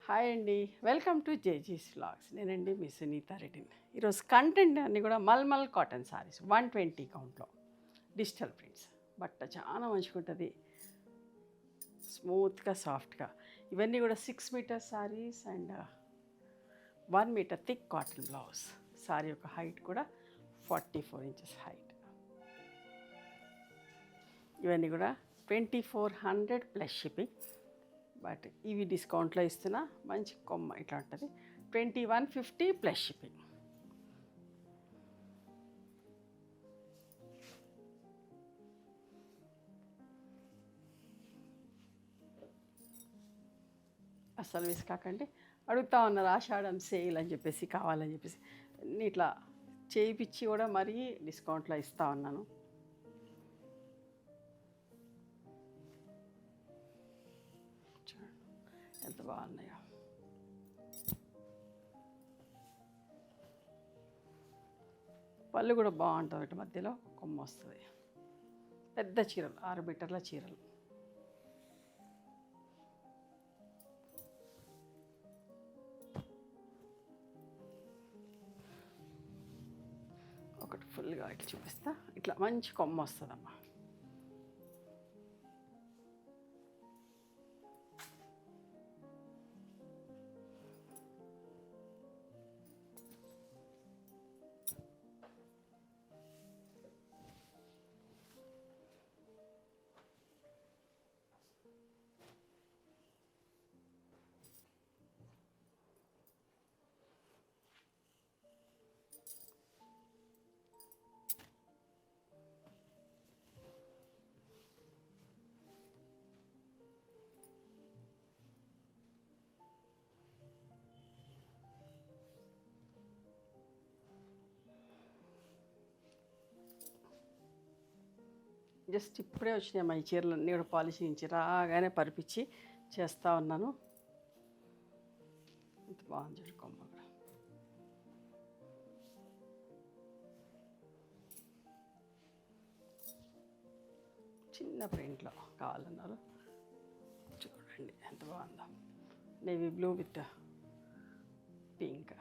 Hi అండి, welcome to జేజీస్ vlogs. నేనండి మీ సునీత రెడ్డిని. ఈరోజు కంటెంట్ అన్నీ కూడా మల్మల్ కాటన్ సారీస్ 120 కౌంట్లో డిజిటల్ ప్రింట్స్. బట్ట చాలా మంచిగా ఉంటుంది, స్మూత్గా సాఫ్ట్గా. ఇవన్నీ కూడా 6 metre saris and 1 metre thick cotton blouse. Sari యొక్క హైట్ కూడా 44 ఇంచెస్ హైట్. ఇవన్నీ కూడా 2400 ప్లస్ షిప్పింగ్. బట్ ఇవి డిస్కౌంట్లో ఇస్తున్నా. మంచి కొమ్మ ఇట్లా ఉంటుంది, 2150 ప్లస్ షిప్పింగ్. అస్సలు మిస్ కాకండి. అడుగుతా ఉన్నారు ఆషాఢం సేల్ అని చెప్పేసి, కావాలని చెప్పేసి ఇట్లా చేయించి కూడా మరీ డిస్కౌంట్లో ఇస్తూ ఉన్నాను. ఎంత బాగున్నాయో. పళ్ళు కూడా బాగుంటుంది, ఇటు మధ్యలో కొమ్మ వస్తుంది. పెద్ద చీరలు, 6 మీటర్ల చీరలు. ఒకటి ఫుల్గా ఇట్లా చూపిస్తా. ఇట్లా మంచి కొమ్మ వస్తుందమ్మా. జస్ట్ ఇప్పుడే వచ్చినాయి మా ఈ చీరలన్నీ కూడా పాలిష్ నుంచి రాగానే పరిపించి చేస్తూ ఉన్నాను. ఇంత బాగుంది చూడు కొమ్మ కూడా. చిన్న ప్రింట్లో కావాలన్నారు, చూడండి ఎంత బాగుందో. Navy blue with pink.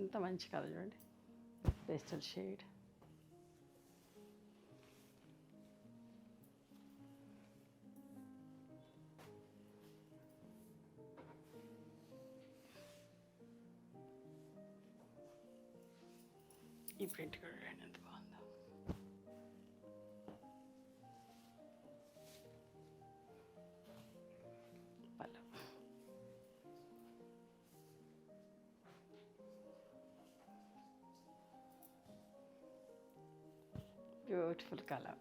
ఎంత మంచి కలర్ చూడండి, పేస్టల్ షేడ్. ఈ ప్రింట్ కూడా చూడండి ఎంత బాగుందో. పళ్ళు బ్యూటిఫుల్ కలర్.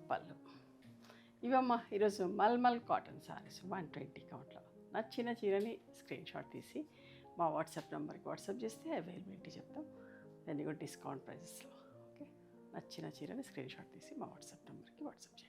పళ్ళు ఇవమ్మా ఈరోజు మల్మల్ కాటన్ సారీస్ 120 కౌంట్లో. నచ్చిన చీరని స్క్రీన్ షాట్ తీసి మా వాట్సాప్ నెంబర్కి వాట్సాప్ చేస్తే అవైలబిలిటీ చెప్తాం. దాన్ని కూడా డిస్కౌంట్ ప్రైజెస్లో. ఓకే, నచ్చిన చీరని స్క్రీన్ షాట్ తీసి మా వాట్సాప్ నెంబర్కి వాట్సాప్ చేయండి.